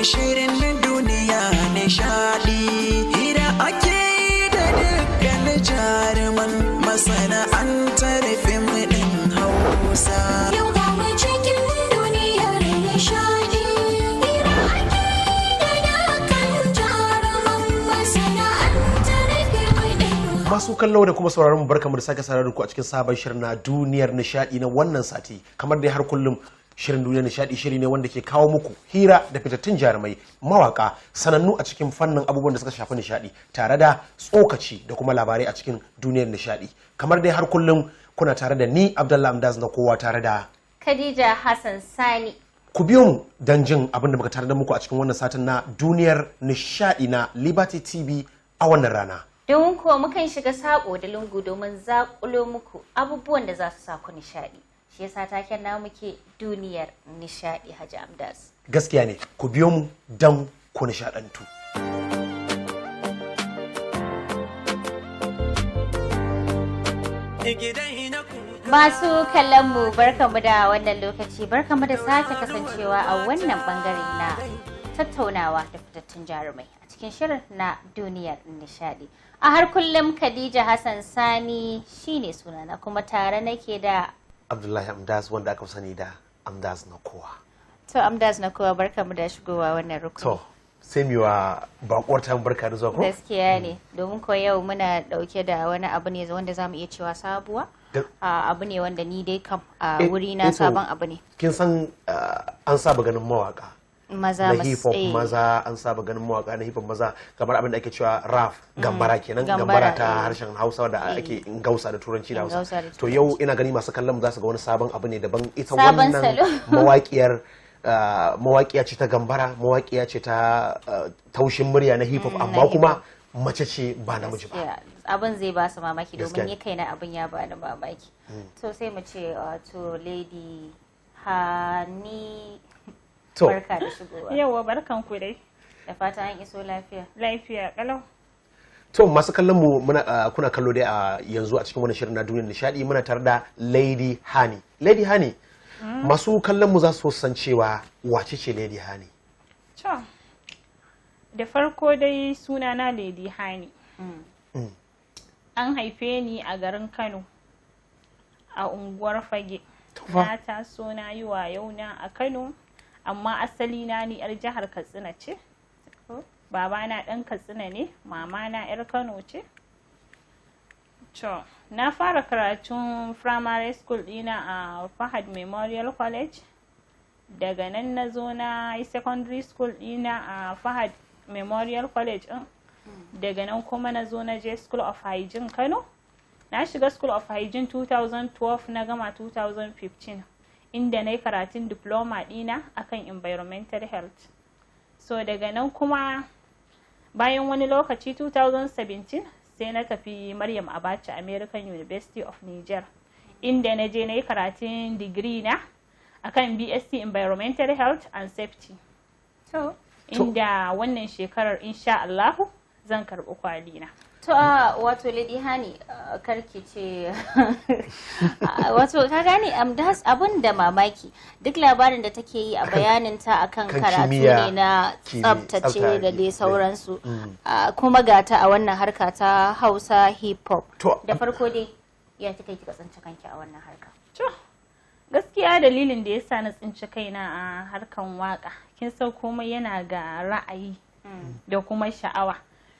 shirin duniya nishadi, hira ake da dukkan jaruman masana'antar fim din Hausa. Yau ga mu cikin duniyar nishadi, hira ake da dukkan jaruman masana'antar fim din. Masu kallo da kuma sauraron mu barkamu da sake saurare da ku a cikin sabon shirin na duniyar nishadi na wannan sati. Kamar dai har kullum shirin duniyar nishadi shiri ne wanda ke kawo muku hira da fitattun jarumai, mawaka, sanannu a cikin fannin abubuwan da suka shafi nishadi, tare da tsokaci da kuma labarai a cikin duniyar nishadi. Kamar dai har kullum kuna tare da ni Abdullah Amdaz na kowa tare da Khadija Hassan Sani. ku biyo mu don jin abin da muka tare da muku a cikin wannan satin na duniyar nishadi na Liberty TV a wannan rana. Don kuwa mukan shiga sako da lungu domin zakulo muku abubuwan da za su sa ku nishadi. Shi yasa taken na muke duniyar nishadi Hajji Amdas. Gaskiya ne, ku biyo mu don ku nishadantu. Masu kallon mu barkamu da wannan lokaci, barkamu da sake kasancewa a wannan bangare na tattaunawa da fitattun jarumai a cikin shirin na duniyar nishadi. A har kullum Khadija Hassan Sani shine sunana, kuma tare nake da Abdullahi Amdaz wanda aka sani da Amdaz na kowa. to Amdas na kowa, barkamu da shigowa wannan rukuni. To, sai mu wa bakuwar ta barka da zuwa ko? Gaskiya ne, domin ko yau muna dauke da wani abu ne wanda zamu iya cewa sabuwa. Abu ne wanda ni dai kam a wuri na sabon abu ne. Kin san an saba ganin mawaka Maza na hip hop maza, an saba ganin mawaka na hip hop maza, kamar abin da ake cewa rap, gambara kenan, gambara ta harshen Hausa da ake gausa da turanci da Hausa. To yau ina gani masu kallon mu za su ga wani sabon abu ne daban. Ita wannan mawakiyar mawaƙiya ce ta gambara, mawaƙiya ce ta taushin murya na hip hop, amma kuma mace ce ba namiji ba. Abin zai ba su mamaki domin ni kaina abin ya ba ni mamaki. To sai mu ce wato Lady Hani, barka da shigowa. Yawwa, barkan ku dai. Da fata an iso lafiya. Lafiya kalau. To masu kallon mu kuna kallo dai a yanzu a cikin wani shirin na duniyar nishadi, muna tare da Lady Hani. Lady Hani, masu kallon mu za su san cewa wace ce Lady Hani? To, da farko dai sunana Lady Hani. An haife ni a garin Kano, a unguwar Fage. Na taso na yi wayona a Kano, amma asali na ni 'yar jihar Katsina ce. Babana ɗan Katsina ne, mamana 'yar Kano ce. To, na fara karatun primary school ɗina a Fahad Memorial College. Daga nan na zo na yi secondary school ɗina a Fahad Memorial College ɗin. Daga nan kuma na zo na je School of Hygiene Kano. Na shiga School of Hygiene 2012, na gama 2015, inda na yi karatun diploma ɗina akan environmental health. So daga nan kuma bayan wani lokaci 2017 sai na tafi Maryam Abacha American University of Niger, inda na je na yi karatun digiri na akan BSc Environmental Health and Safety. So inda wannan shekarar insha Allahu zan karɓi kwalina. To wato Lady Hani, karki ce wato ka gane Amdas, abin da mamaki duk labarin da take yi a bayaninta akan karatu ne na tsabtace da dai sauransu, kuma gata a wannan harka ta Hausa hip hop. Da farko dai ya kika yi kika tsinci kanki a wannan harka? To, gaskiya dalilin da yasa na tsinci kaina a harkan waka, kin san komai yana ga ra'ayi da kuma sha'awa.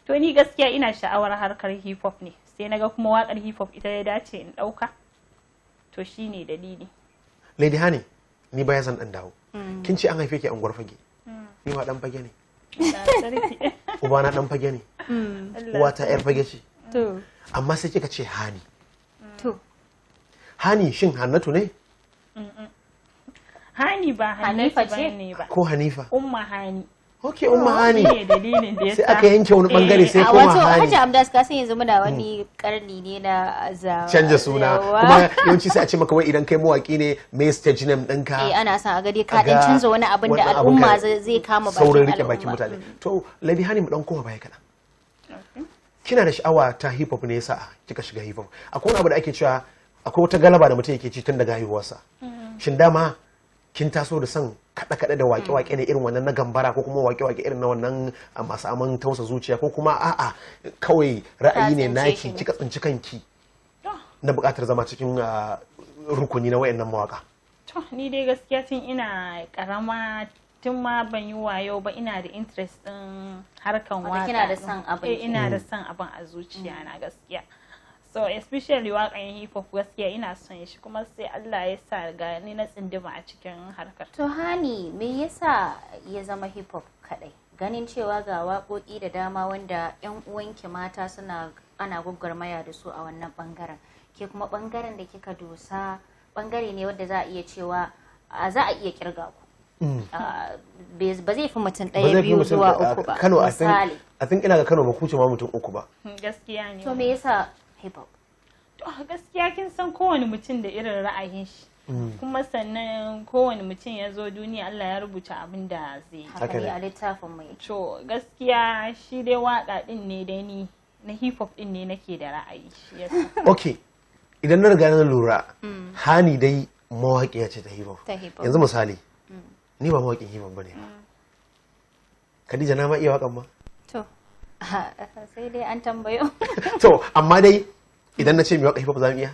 To ni gaskiya ina sha'awar harkar hip hop ne, sai naga kuma wakar hip hop ita ya dace in dauka. To shine dalili. Lady Hani, ni baya zan dan dawo. Kin ce an haife ki a unguwar Fage. Ni ma dan Fage ne. Uba na dan Fage ne. Uwa ta yar Fage ce. To amma sai kika ce Hani. To Hani shin Hannatu ne? Hani ba Hanifa ce ba. Ko Hanifa? Umma Hani. Ok, Umma Hani. Dalilin da yasa. Sai aka yanke wani bangare sai kuma Hani. Wato Hajji Amdas, ka san yanzu muna wani karni ne na canja suna, kuma yawanci sai a ce maka wai idan kai mawaki ne me stage name ɗinka. Ana son a ga dai ka dan canza wani abin da al'umma zai kama bakin al'umma. Saurin rike bakin mutane. To Lady Hani, mu dan koma baya kaɗan. Kina da sha'awa ta hip hop ne yasa kika shiga hip hop? Akwai wani abu da ake cewa akwai wata galaba da mutum yake ci tun daga haihuwarsa. Shin dama kin taso da son kaɗe-kaɗe da waƙe-waƙe ne irin wannan na gambara ko kuma waƙe-waƙe irin na wannan masu aman tausa zuciya ko kuma a'a kawai ra'ayi ne naki kika tsinci kanki na buƙatar zama cikin rukuni na wayannan mawaƙa? To ni dai gaskiya tun ina karama tun ma ban yi wayo ba ina da interest din harkan waka. Kina da son abin? Ina da son abin a zuciya na gaskiya. So especially waƙan hip hop gaskiya ina son shi kuma sai Allah ya sa ga ni na tsindima a cikin harkar. To Hani me yasa ya zama hip hop kadai? Ganin cewa ga waƙoƙi da dama wanda 'yan uwanki mata suna ana gwagwarmaya da su a wannan bangaren. Ke kuma bangaren da kika dosa bangare ne wanda za a iya cewa za a iya kirga ku. Ba zai fi mutum ɗaya biyu zuwa uku ba. Kano I think ina ga Kano ba kuce ma mutum uku ba. Gaskiya ne. To me yasa hip hop? To gaskiya kin san kowane mutum da irin ra'ayin shi. Kuma sannan kowane mutum ya zo duniya Allah ya rubuta abin da zai yi. Haka ne a littafin mai. To gaskiya shi dai waka din ne da ni na hip hop din ne nake da ra'ayi shi yasa. Okay. Idan na riga na lura Hani dai mawaƙiya ce ta hip hop. Yanzu misali ni ba mawaƙin hip hop bane ba. Khadija na ma iya waƙan ma. To sai dai an tambayo. To amma dai idan na ce mai waƙa hip hop za mu iya?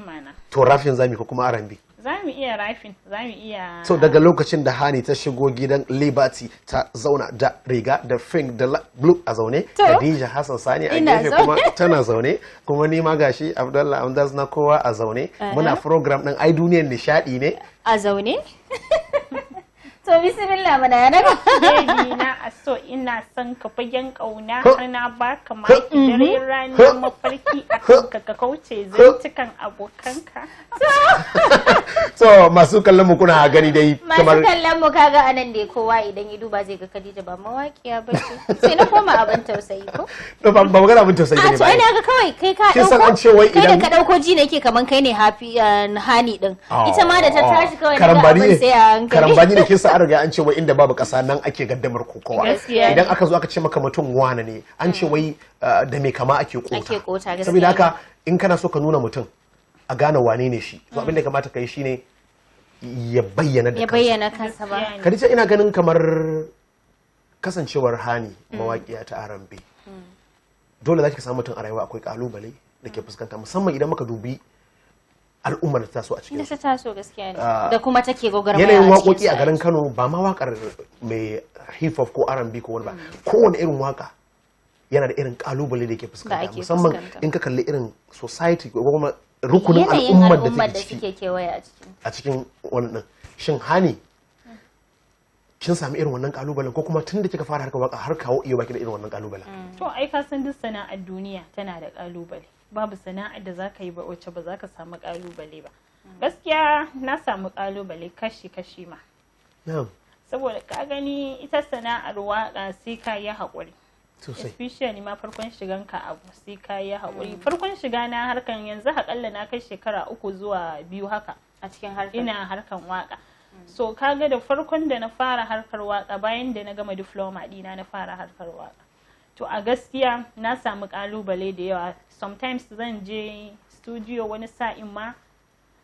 Mana. To rafin za mu ko kuma R&B? Za mu iya rafin, za mu iya. So daga lokacin da Hani ta shigo gidan Liberty ta zauna da riga da fink da blue a zaune, Khadija Hassan Sani a gefe kuma tana zaune, kuma ni ma gashi Abdullah Amdas na kowa a zaune. Muna program din ai duniyar nishadi ne. A zaune? To bismillah mana ya daga. Baby na a so ina son ka fagen kauna har na baka maki dare ranar mafarki a kanka ka kauce zantukan abokanka. So masu kallon mu kuna gani dai kamar masu kallon mu kaga anan da kowa idan ya duba zai ga Khadija ba mawaƙiya ba ce. Sai na koma abin tausayi ko? To ba magana abin tausayi ne ba. A to ina ga kawai kai ka kin san an ce wai idan kai da ka dauko ji nake kaman kai ne happy Hani din. Ita ma da ta tashi kawai daga abin sai a hankali. Karambani ne kin san an riga an ce wai inda babu kasa nan ake gaddamar kokowa. Idan aka zo aka ce maka mutum wane ne an ce wai da me kama ake kota. Saboda haka in kana so ka nuna mutum a gane wane ne shi to abin da kamata kai shine ya bayyana da kansa. Ya bayyana kansa ba. Khadija ina ganin kamar kasancewar Hani mawaƙiya ta R&B. Dole za ki samu mutum a rayuwa akwai kalubale da ke fuskanta musamman idan muka dubi al'ummar ta taso a cikin ta taso gaskiya ne da kuma take gogarmaya yanayin waƙoƙi a garin Kano ba ma waƙar mai hip hop ko R&B ko wani ba kowane irin waƙa yana da irin kalubale da ke fuskanta musamman in ka kalli irin society ko kuma rukunin al'ummar da take ciki a cikin wannan shin Hani kin sami irin wannan kalubalen ko kuma tun da kika fara harkar waka har kawo iyo baki da irin wannan kalubalen? To ai ka san duk sana'ar duniya tana da kalubale. Babu sana'ar da zaka yi ba wacce ba zaka samu kalubale ba. Gaskiya na samu kalubale kashi ma. Saboda ka gani ita sana'ar waka sai ka yi haƙuri. Especially ma farkon shigan ka abu sai ka yi haƙuri. Farkon shiga na harkan yanzu haƙalla na kai shekara 3 zuwa 2 haka a cikin harkar. Ina harkan waka. So kaga da farkon da na fara harkar waka bayan da na gama diploma dina na fara harkar waka. To a gaskiya na samu kalubale da yawa. Sometimes zan je studio wani sa'in ma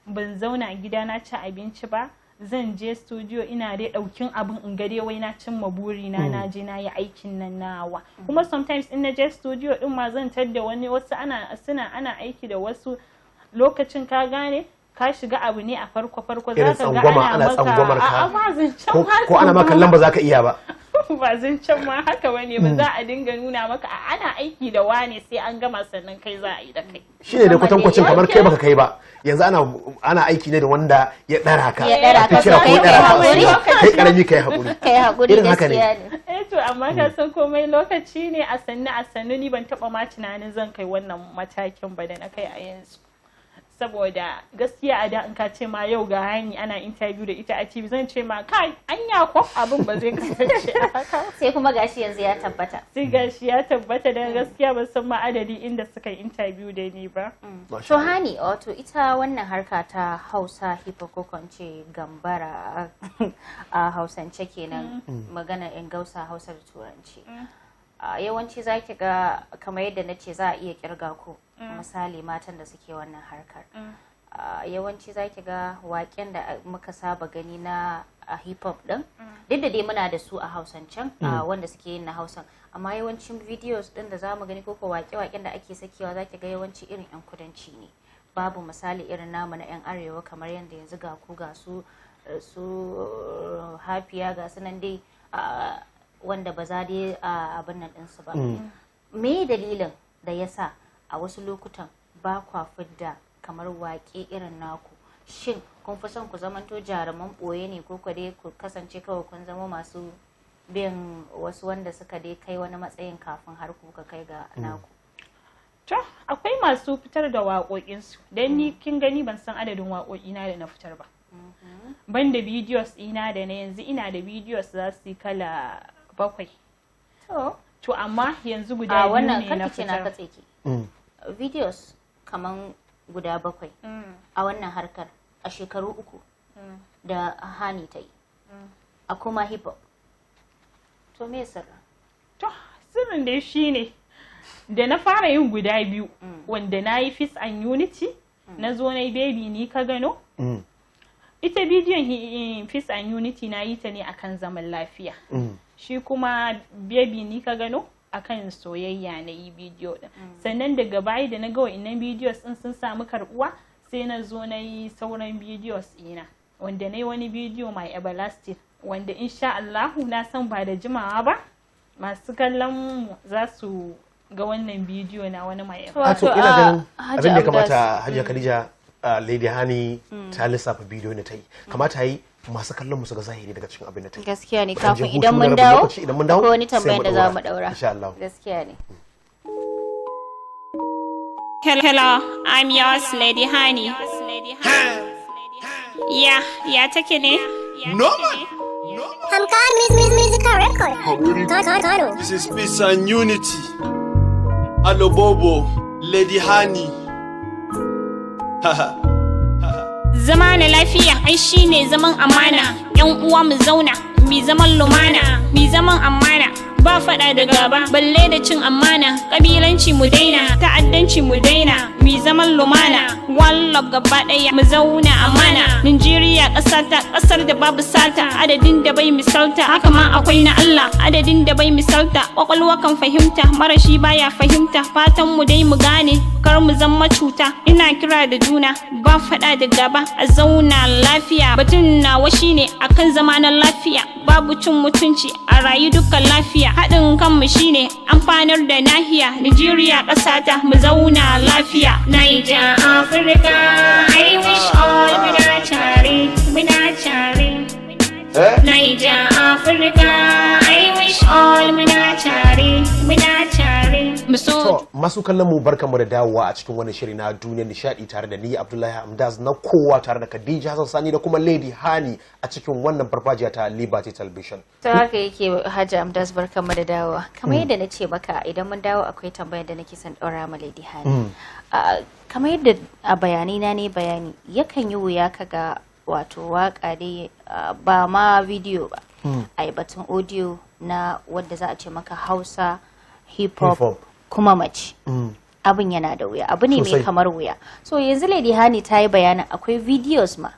ban zauna gida na ci abinci ba. Zan je studio ina dai daukin abin in gare wai na cimma burina na je na yi aikin nan nawa. Kuma sometimes in na je studio din ma zan tadda wani wasu ana aiki da wasu lokacin ka gane ka shiga abu ne a farko za ka ga ana maka ko ana maka lamba za ka iya ba ba zancen ma haka bane ba za a dinga nuna maka ana aiki da wane sai an gama sannan kai za a yi da kai shine da kwatankwacin kamar kai baka kai ba yanzu ana aiki ne da wanda ya dara ka kai karami kai hakuri irin haka ne to amma ka san komai lokaci ne a sannu ni ban taba ma tunanin zan kai wannan matakin ba da na kai a yanzu saboda gaskiya a da in ka ce ma yau ga Hani ana interview da ita a TV zan ce ma kai anya ko abin ba zai kasance haka sai kuma gashi yanzu ya tabbata da gaskiya ban san ma adadi inda suka yi interview da ni ba. To Hani wato ita wannan harka ta Hausa hip hop ko ce gambara a Hausance kenan magana in gausa Hausa da Turanci. Yawanci za ki ga kamar yadda na ce za a iya kirga ku misali matan da suke wannan harkar yawanci zaki ga waƙen da muka saba gani na hip hop din duk da dai muna da su a Hausan can wanda suke yin na Hausan, amma yawancin videos din da zamu gani koko waƙe-waƙen da ake sakewa zaki ga yawanci irin yan kudanci ne, babu misali irin namu na yan arewa kamar yadda yanzu ga ku ga su hafiya ga sunan dai wanda ba za dai abin nan ɗinsu ba. Me dalilin da yasa a wasu lokutan ba kwa fidda kamar waƙe irin naku? Shin kun fi son ku zamanto jaruman ɓoye ne ko dai ku kasance kawai kun zama masu bin wasu wanda suka dai kai wani matsayin kafin har kuka kai ga naku? To akwai masu fitar da waƙoƙinsu, don ni kin gani ban san adadin waƙoƙina da na fitar ba. Ban da videos ina da na yanzu ina da videos za su yi kala 7. To amma yanzu guda biyu ne na fitar. Na katse ki. Videos kaman guda 7 a wannan harkar a shekaru 3 da Hani ta yi. A kuma hip hop. To me sirra? To sirrin dai shine da na fara yin guda 2 wanda na yi Peace and Unity na zo na yi Baby Ni Ka Gano. Ita bidiyon Peace and Unity na yi ta ne akan zaman lafiya. Shi kuma Baby Ni Ka Gano akan soyayya na yi bidiyo din. Sannan daga baya da na ga wa'innan bidiyos din sun samu karbuwa sai na zo na yi sauran bidiyos ina wanda na yi wani bidiyo My Everlasting wanda insha Allahu na san ba da jimawa ba masu kallon mu za su ga wannan bidiyo na wani My Everlasting. Ina ganin abin da kamata Hajiya Khadija Lady Hani ta lissafa bidiyo ne ta yi, kamata yi masu kallon mu su ga zahiri daga cikin abin da ta yi. Gaskiya ne, kafin idan mun dawo ko wani tambayar da za mu daura. Insha Allah. Gaskiya ne. Hello, I'm yours, Lady Hani. Ya take ne? Musical record. This is Peace and Unity. Hello, Bobo, Lady Hani. Zama na lafiya ai shine zaman amana, yan uwa mu zauna mi zaman lumana, mi zaman amana, ba fada da gaba balle da cin amana, kabilanci mu daina, ta'addanci mu daina, mi zaman lumana, one love gaba daya mu zauna amana. Nigeria kasar da babu sata, adadin da bai misalta, haka ma akwai na Allah adadin da bai misalta, kwakwalwa kan fahimta marashi baya fahimta, fatan mu dai mu gane kar mu zama cuta. Ina kira da juna ba fada da gaba a zauna lafiya, batun nawa shine akan zamanin lafiya, babu cin mutunci a rayu dukkan lafiya, haɗin kanmu shine amfanar da nahiya. Nigeria ƙasata mu zauna lafiya. Niger Africa, I wish all muna tare. Niger Africa, I wish all muna tare. To masu kallon mu barkamu da dawowa a cikin wannan shiri na duniyar nishadi tare da ni Abdullahi Amdaz na kowa tare da Khadija Hassan Sani da kuma Lady Hani a cikin wannan farfajiya ta Liberty Television. To haka yake Hajji Amdaz barkamu da dawowa. Kamar yadda na ce maka idan mun dawo akwai tambayar da nake son daura ma Lady Hani. Kamar yadda a bayanai na ne bayani yakan yi wuya kaga wato waka dai ba ma video ba. Ai batun audio na wanda za a ce maka Hausa hip hop kuma mace abin yana da wuya, abu ne mai kamar wuya. So yanzu Lady Hani ta yi bayanin akwai videos ma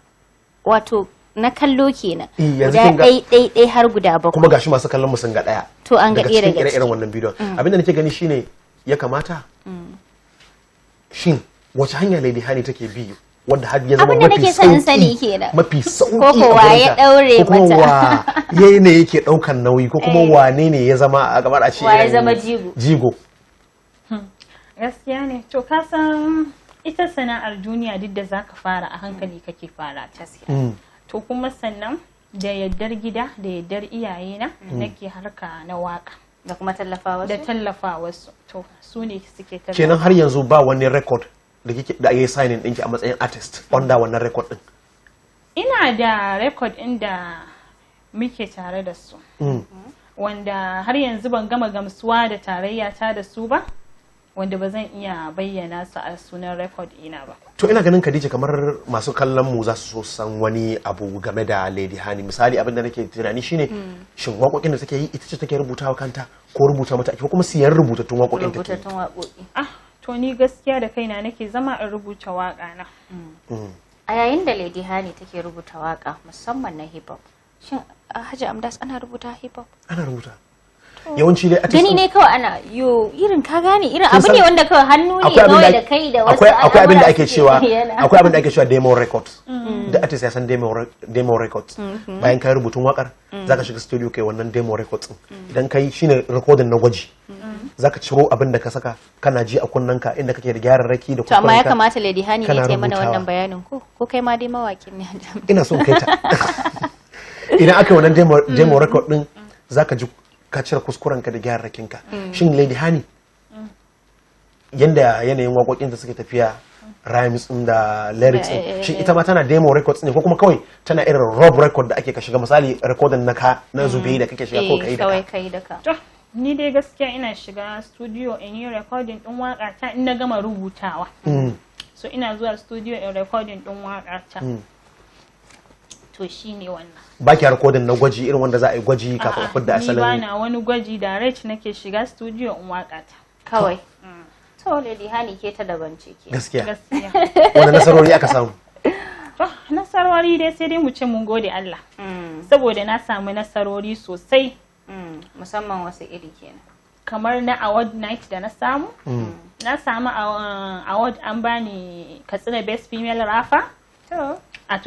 wato na kallo kenan guda ɗai har guda 7 kuma gashi masu kallon mu sun ga ɗaya. To an ga ɗaya daga cikin irin wannan bidiyon. Abinda nake gani shine ya kamata shin wace hanya Lady Hani take bi wanda har ya zama mafi sauki mafi sauki ko wa ya daure mata ko wa yayi ne yake daukan nauyi ko kuma wane ne ya zama a gabar a ce ya zama jigo. Gaskiya ne, to ka san ita sana'ar duniya duk da zaka fara a hankali kake fara ta. To kuma sannan da yaddar gida da yaddar iyayena nake harka na waka da kuma tallafa wasu to su ne suke tallafa. Kenan har yanzu ba wani record da ya signing ɗinki a matsayin artist under wannan record ɗin? Ina da record inda muke tare da su wanda har yanzu ban gama gamsuwa da tarayya ta da su ba, wanda ba zan iya bayyana su a sunan record ina ba. To ina ganin Khadija kamar masu kallon mu za su so san wani abu game da Lady Hani. Misali abin da nake tunani shine shin waƙoƙin da take yi ita ce take rubutawa kanta ko rubuta mata ake kuma siyan rubutattun waƙoƙin take? To ni gaskiya da kaina nake zama in rubuta waƙa na. a yayin da Lady Hani take rubuta waka musamman na hip hop, shin Hajji Amdas ana rubuta hip hop? Ana rubuta. Yawanci dai gani ne kawai ana irin ka gane irin abu ne wanda kawai hannu ne kawai da kai da wasu akwai abin da ake cewa demo records da artist ya san demo records bayan kai rubutun wakar zaka shiga studio kai wannan demo records idan kai shine recording na gwaji zaka ciro abin da ka saka kana ji a kunnanka inda kake da gyararraki da kuma amma ya kamata Lady Hani ne ta mana wannan bayanin ko kai ma dai mawakin ne ina son kai ta idan aka yi wannan demo record din zaka ji ka cire kuskurenka da gyararrakinka. Shin Lady Hani yanda yanayin waƙoƙin da suke tafiya rhymes din da lyrics din shin ita ma tana demo records ne ko kuma kawai tana irin rob record da ake ka shiga misali recording na zube da kake shiga ko kai da ka to ni dai gaskiya ina shiga studio in yi recording din waka ta in na gama rubutawa so ina zuwa studio in recording din waka ta to shine wannan ba ki recording na gwaji irin wanda za a yi gwaji kafin a fidda asalin ni ba na wani gwaji direct nake shiga studio in waka ta kawai to Lady Hani ke ta daban ce ke gaskiya wanda nasarori aka samu nasarori dai sai dai mu ce mun gode Allah saboda na samu nasarori sosai musamman wasu iri kenan kamar na award night da na samu award an bani Katsina best female rapper a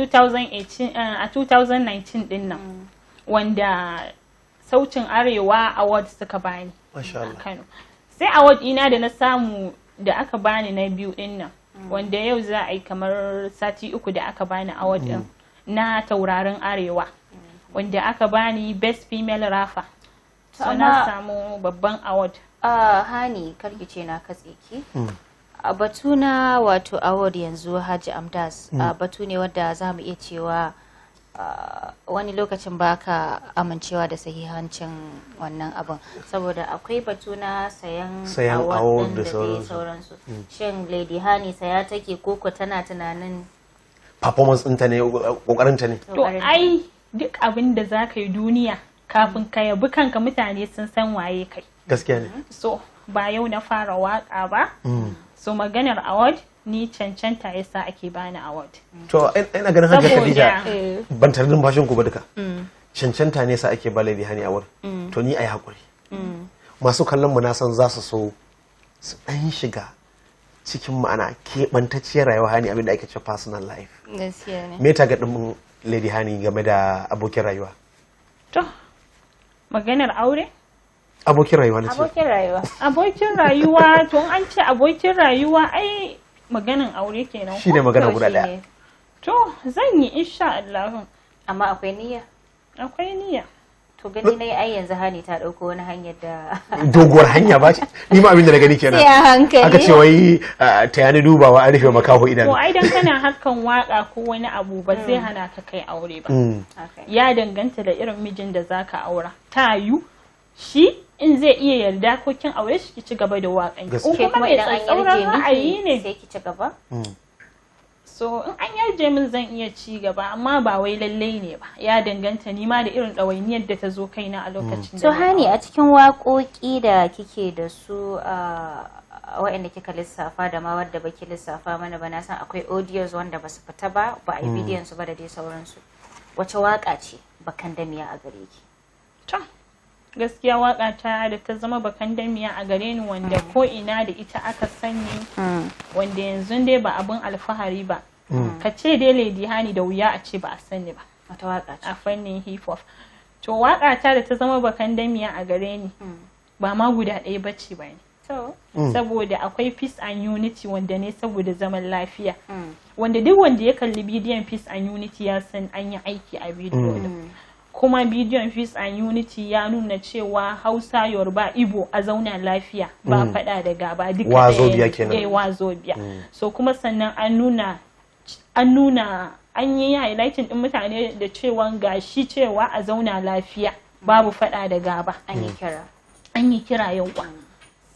2019 din nan wanda sautin arewa award suka bani a Kano sai award ina da na samu da aka bani na biyu din nan wanda yau za a yi kamar sati 3 da aka bani award din na taurarin arewa wanda aka bani best female rapper so na samu babban award Hani karkice na katse ki a batu na wato award yanzu Hajji Amdas batu ne wanda za mu iya cewa wani lokacin baka amincewa da sahihancin wannan abin saboda akwai batu na sayan award da sauransu shin Lady Hani saya take koko tana tunanin performance ɗinta ne kokarinta ne to ai duk abin da za ka yi duniya kafin ka yabi kanka mutane sun san waye kai gaskiya ne so ba yau na fara waka ba so maganar award ni cancanta yasa ake bani award to ina ganin Hajiya Khadija ban tare da bashin ku ba duka cancanta ne yasa ake ba Lady Hani award to ni ai hakuri masu kallon mu na san za su so su dan shiga cikin ma'ana keɓantacciyar rayuwa Hani abin da ake cewa personal life gaskiya ne me ta ga din Lady Hani game da abokin rayuwa to maganar aure abokin rayuwa nace abokin rayuwa to an ce abokin rayuwa ai maganin aure kenan shi ne magana guda daya to zan yi insha Allah amma akwai niyya to gani nayi ai yanzu Hani ta dauko wani hanyar da doguwar hanya ba ce ni ma abin da na gani kenan sai a hankali aka ce wai ta yani dubawa an rufe makaho idanu to ai dan kana hakan waka ko wani abu ba zai hana ka kai aure ba ya danganta da irin mijin da zaka aura ta yu shi in zai iya yarda ko kin aure shi ki ci gaba da waƙan ki kuma idan an yarje miki sai ki ci gaba so in an yarje min zan iya ci gaba amma ba wai lallai ne ba ya danganta ni ma da irin ɗawainiyar da ta zo kaina a lokacin da so Hani a cikin waƙoƙi da kike da su waɗanda kika lissafa da ma wadda baki lissafa mana ba na san akwai audios wanda ba su fita ba a yi bidiyon su ba da dai sauransu wace waƙa ce bakan damiya a gare ki gaskiya waka ta da ta zama bakan damiya a gare ni wanda ko ina da ita aka sani wanda yanzu dai ba abin alfahari ba ka ce dai Lady Hani da wuya a ce ba a sani ba wata waka ce a fannin hip hop to waka ta da ta zama bakan damiya a gare ni ba ma guda ɗaya bace ba ne saboda akwai peace and unity wanda ne saboda zaman lafiya wanda duk wanda ya kalli bidiyon peace and unity ya san an yi aiki a bidiyo din kuma bidiyon peace and unity ya nuna cewa Hausa Yoruba Igbo a zauna lafiya ba faɗa da gaba duka wazobiya so kuma sannan an yi highlighting din mutane da cewa gashi cewa a zauna lafiya babu faɗa da gaba an yi kira yawa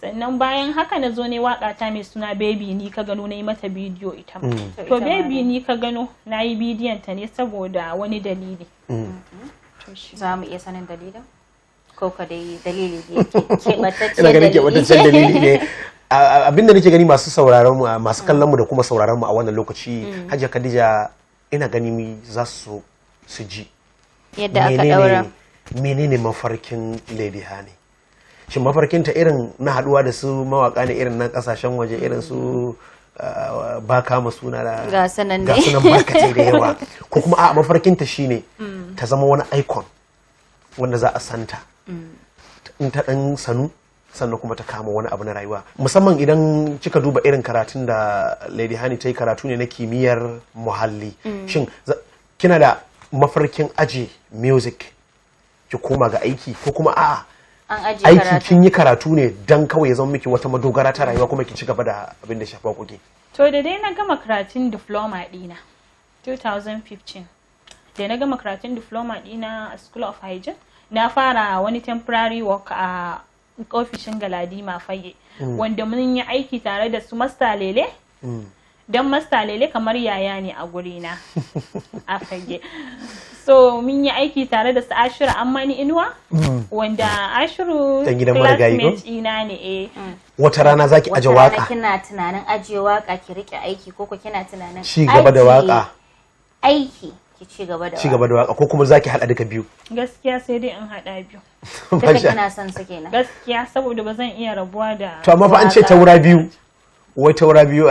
sannan bayan haka na zo ne waka ta mai suna baby ni ka gano na yi mata bidiyo ita to baby ni ka gano na yi bidiyon ta ne saboda wani dalili za mu iya sanin dalilin ko ka dai dalili ne keɓantaccen dalili dalili ne abinda nake gani masu sauraron mu masu kallon mu da kuma sauraron mu a wannan lokaci Hajiya Khadija ina gani za su ji yadda aka daura menene mafarkin Lady Hani. Shin mafarkinta irin na haduwa da su mawaka ne irin na kasashen waje irin su ba kama suna da ga sunan barkatai da yawa ko kuma a mafarkinta shine ta zama wani icon wanda za a santa in ta dan sannan kuma ta kama wani abu na rayuwa, musamman idan kika duba irin karatun da Lady Hani ta yi karatu ne na kimiyyar muhalli. Shin kina da mafarkin aji music ki koma ga aiki ko kuma a'a aiki kin yi karatu ne dan kawai ya zama miki wata madogara ta rayuwa kuma ki ci gaba da abin da shafa kuke? To da dai na gama karatun diploma dina 2015, da na gama karatun diploma dina a School of Hygiene, na fara wani temporary work a ofishin Galadima Fage wanda mun yi aiki tare da su Master Lele. Dan Master Lele kamar yaya ne a gurina a Fage. So mun yi aiki tare da su Ashiru Ammani Inuwa wanda Ashiru classmate ina ne. Wata rana zaki aje waka. Wata rana kina tunanin aje waka ki rike aiki ko kina tunanin ci gaba da waka. Aiki ki ci gaba da waka ko kuma zaki hada duka biyu? Gaskiya sai dai in hada biyu. Duka kina son sa kenan. Gaskiya saboda ba zan iya rabuwa da. To amma fa an ce taura biyu. Wai taura biyu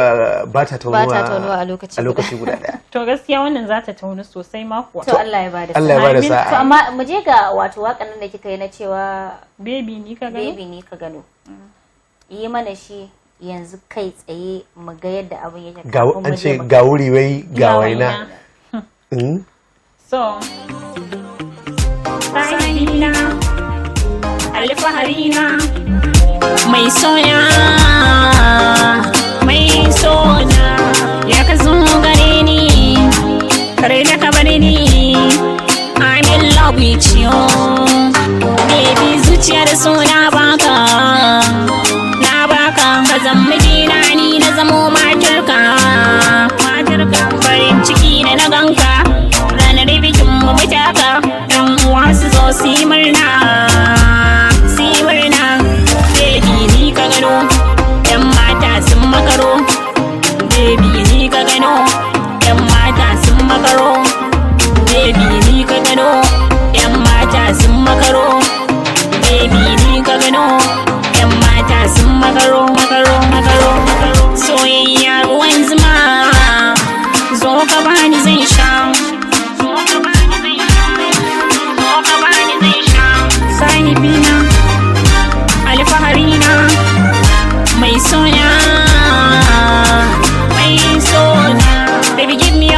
ba ta taunuwa a lokaci guda daya. To gaskiya wannan za ta taunu sosai ma kuwa. To Allah ya bada sa'a. Allah ya bada sa'a. To amma mu je ga wato wakan nan da kika yi na cewa baby ni ka gano. Yi mana shi yanzu kai tsaye mu ga yadda abin yake. Ga an ce ga wuri wai ga waina. So Sahina Alfaharina mai soya ya ka zo gare ni kare da ka bari ni I'm in love with you baby zuciya da so na baka ka zama mijina ni na zamo matarka farin ciki na ganka ranar bikin mu mutaka yan uwa su zo su yi murna baby ni ka gano yan mata sun makaro baby ni ka gano yan mata sun makaro baby ni ka gano yan mata sun makaro baby ni ka gano yan mata sun makaro soyayya ruwan zuma zo ka bani zan sha sahibina alfaharina mai sona baby give me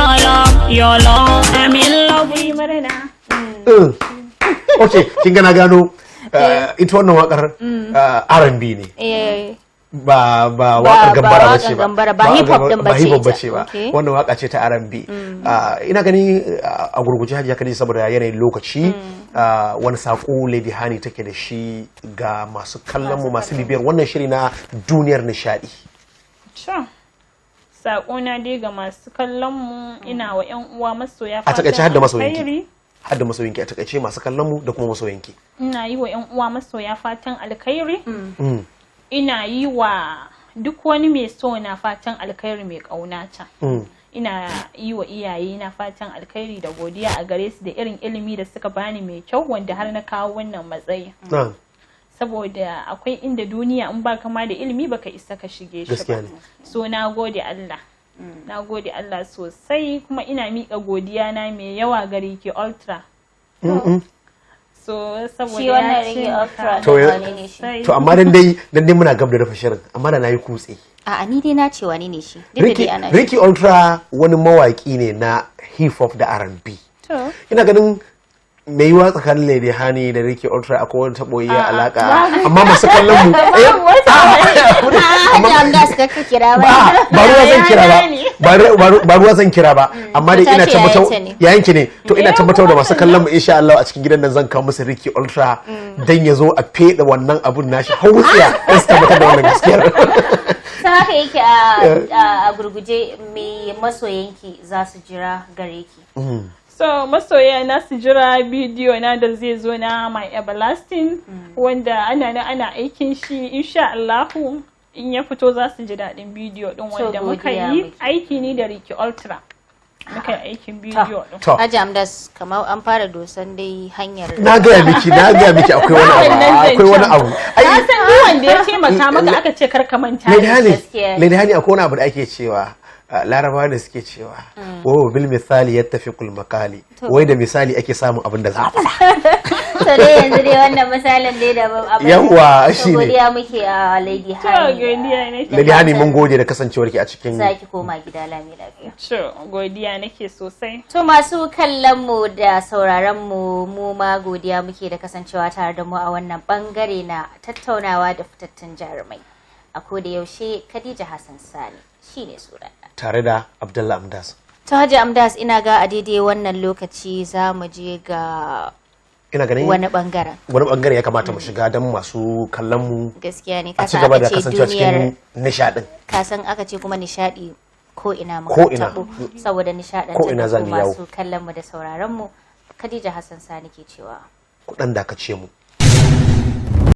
your love I'm in love with you marina. Okay, kin gano ita wannan wakar R&B ne. Ba wakar gambara bace ba hip hop din bace ba. Wannan waka ce ta R&B. Ina gani a gurguje Hajiya Khadija saboda yanayin lokaci wani sako Lady Hani take da shi ga masu kallon mu masu bibiyar wannan shiri na duniyar nishadi. Sako na dai ga masu kallon mu ina wa ƴan uwa masoya fatan a takaice hadda masoyinki. Hadda masoyinki a takaice masu kallon mu da kuma masoyinki. Ina yi wa ƴan uwa masoya fatan alkhairi. Ina yi wa duk wani mai so na fatan alkhairi mai kaunata. Ina yi wa iyaye na fatan alkhairi da godiya a gare su da irin ilimi da suka bani mai kyau wanda har na kawo wannan matsayi. Saboda akwai inda duniya in ba kama da ilimi baka isa ka shige shi ba. So na gode Allah. Na gode Allah sosai kuma ina miƙa godiya na mai yawa gare ki Ultra. So saboda ya ce to amma dan dai muna gab da rufe shirin amma da nayi kutse. A'a ni dai na ce wani ne shi. Ricky Ultra wani mawaki ne na hip hop da R&B. Ina ganin mai yiwa tsakanin Lady Hani da Ricky Ultra akwai wani taɓoyi alaka amma masu kallon mu ba ruwa zan kira ba amma dai ina tabbatar yayanki ne to ina tabbatar da masu kallon mu insha Allah a cikin gidan nan zan kawo musu Ricky Ultra dan ya zo a fede wannan abun nashi hautsiya dan su tabbatar da wannan gaskiyar. Sai haka yake a gurguje me masoyanki za su jira gare ki. So masoya na su jira bidiyo na da zai zo na My Everlasting wanda ana aikin shi insha Allahu in ya fito za su ji daɗin bidiyo ɗin wanda muka yi aiki ni da Ricky Ultra. Muka yi aikin bidiyo ɗin. Hajji Amdas kamar an fara dosan dai hanyar. Na gaya miki akwai wani abu. Na san duk wanda ya taimaka maka aka ce kar ka manta da gaskiya. Lady Hani akwai wani abu da ake cewa Larabawa da suke cewa bil misali yattafiqul maqali, wai da misali ake samun abin da za a faɗa. So dai yanzu dai wannan misalin dai da abin yawa shine godiya muke a Lady Hani. Lady Hani mun gode da kasancewarki a cikin zaki koma gida lami lafiya. Godiya nake sosai. To masu kallon mu da sauraron mu ma godiya muke da kasancewa tare da mu a wannan bangare na tattaunawa da fitattun jarumai. A koda yaushe Khadija Hassan Sani shine sunana. Tare da Abdullah Amdas. To Hajji Amdas ina ga a daidai wannan lokaci za mu je ga wani bangare ya kamata mu shiga don masu kallon mu gaskiya ne a ci gaba da kasancewa cikin nishadin. Kasan aka ce kuma nishadi ko ina muka tabo saboda nishadin masu kallon mu da sauraron mu. Khadija Hassan Sani ke cewa ku dan dakace mu.